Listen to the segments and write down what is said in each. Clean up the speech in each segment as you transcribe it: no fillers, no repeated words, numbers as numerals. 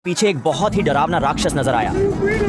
पीछे एक बहुत ही डरावना राक्षस नजर आया।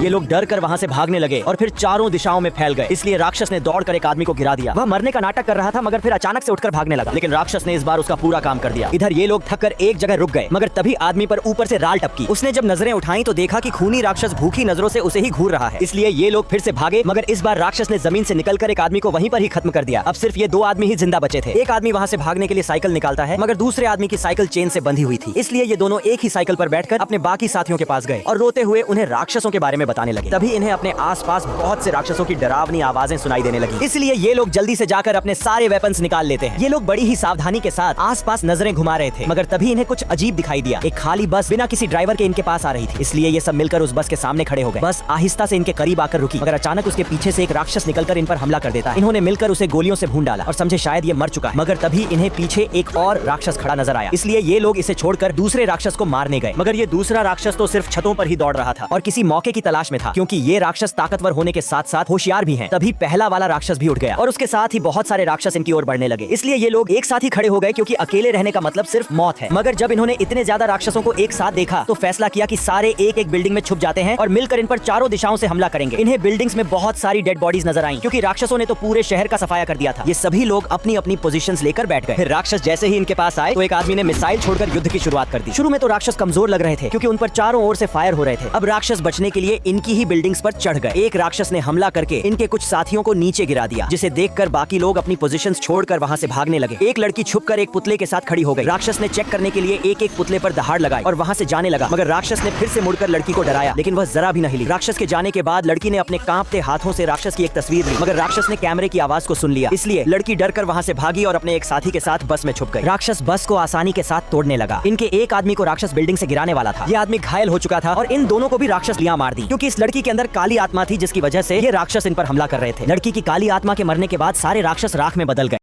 ये लोग डर कर वहाँ से भागने लगे और फिर चारों दिशाओं में फैल गए। इसलिए राक्षस ने दौड़कर एक आदमी को गिरा दिया। वह मरने का नाटक कर रहा था मगर फिर अचानक से उठकर भागने लगा, लेकिन राक्षस ने इस बार उसका पूरा काम कर दिया। इधर ये लोग थक कर एक जगह रुक गए, मगर तभी आदमी पर ऊपर से राल टपकी। उसने जब नजरें उठाई तो देखा कि खूनी राक्षस भूखी नजरों से उसे ही घूर रहा है। इसलिए ये लोग फिर से भागे, मगर इस बार राक्षस ने जमीन से निकलकर एक आदमी को वहीं पर ही खत्म कर दिया। अब सिर्फ ये दो आदमी ही जिंदा बचे थे। एक आदमी वहाँ से भागने के लिए साइकिल निकालता है, मगर दूसरे आदमी की साइकिल चेन से बंधी हुई थी। इसलिए ये दोनों एक ही साइकिल पर बैठकर अपने बाकी साथियों के पास गए और रोते हुए उन्हें राक्षसों के बारे में बताने लगे। तभी इन्हें अपने आसपास बहुत से राक्षसों की डरावनी आवाजें सुनाई देने लगी। इसलिए ये लोग जल्दी से जाकर अपने सारे वेपन्स निकाल लेते हैं। ये लोग बड़ी ही सावधानी के साथ आसपास नजरें घुमा रहे थे, मगर तभी इन्हें कुछ अजीब दिखाई दिया। एक खाली बस बिना किसी ड्राइवर के इनके पास आ रही थी। इसलिए ये सब मिलकर उस बस के सामने खड़े हो गए। बस आहिस्ता से इनके करीब आकर रुकी, मगर अचानक उसके पीछे से एक राक्षस निकलकर इन पर हमला कर देता है। इन्होंने मिलकर उसे गोलियों से भून डाला और समझे शायद ये मर चुका है, मगर तभी इन्हें पीछे एक और राक्षस खड़ा नजर आया। इसलिए ये लोग इसे छोड़कर दूसरे राक्षस को मारने गए, मगर ये दूसरा राक्षस तो सिर्फ छतों पर ही दौड़ रहा था और किसी मौके की तलाश में था, क्योंकि ये राक्षस ताकतवर होने के साथ साथ होशियार भी हैं। तभी पहला वाला राक्षस भी उठ गया और उसके साथ ही बहुत सारे राक्षस इनकी ओर बढ़ने लगे। इसलिए ये लोग एक साथ ही खड़े हो गए, क्योंकि अकेले रहने का मतलब सिर्फ मौत है। मगर जब इन्होंने इतने ज्यादा राक्षसों को एक साथ देखा तो फैसला किया कि सारे एक एक बिल्डिंग में छुप जाते हैं और मिलकर इन पर चारों दिशाओं से हमला करेंगे। इन्हें बिल्डिंग्स में बहुत सारी डेड बॉडीज नजर आई, क्योंकि राक्षसों ने तो पूरे शहर का सफाया कर दिया था। ये सभी लोग अपनी अपनी पोजीशंस लेकर बैठ गए। फिर राक्षस जैसे ही इनके पास आए तो एक आदमी ने मिसाइल छोड़कर युद्ध की शुरुआत कर दी। शुरू में तो राक्षस कमजोर लग रहे थे, क्योंकि उन पर चारों ओर से फायर हो रहे थे। अब राक्षस बचने के लिए इनकी ही बिल्डिंग्स पर चढ़ गए। एक राक्षस ने हमला करके इनके कुछ साथियों को नीचे गिरा दिया, जिसे देखकर बाकी लोग अपनी पोजीशंस छोड़कर वहां से भागने लगे। एक लड़की छुपकर एक पुतले के साथ खड़ी हो गई। राक्षस ने चेक करने के लिए एक एक पुतले पर दहाड़ लगाई और वहां से जाने लगा, मगर राक्षस ने फिर से मुड़कर लड़की को डराया, लेकिन वह जरा भी नहीं हिली। राक्षस के जाने के बाद लड़की ने अपने कांपते हाथों से राक्षस की एक तस्वीर ली, मगर राक्षस ने कैमरे की आवाज को सुन लिया। इसलिए लड़की डरकर वहां से भागी और अपने एक साथी के साथ बस में छुप गई। राक्षस बस को आसानी के साथ तोड़ने लगा। इनके एक आदमी को राक्षस बिल्डिंग से गिराने वाला था। यह आदमी घायल हो चुका था और इन दोनों को भी राक्षस लिया मार दी, क्योंकि इस लड़की के अंदर काली आत्मा थी, जिसकी वजह से ये राक्षस इन पर हमला कर रहे थे। लड़की की काली आत्मा के मरने के बाद सारे राक्षस राख में बदल गए।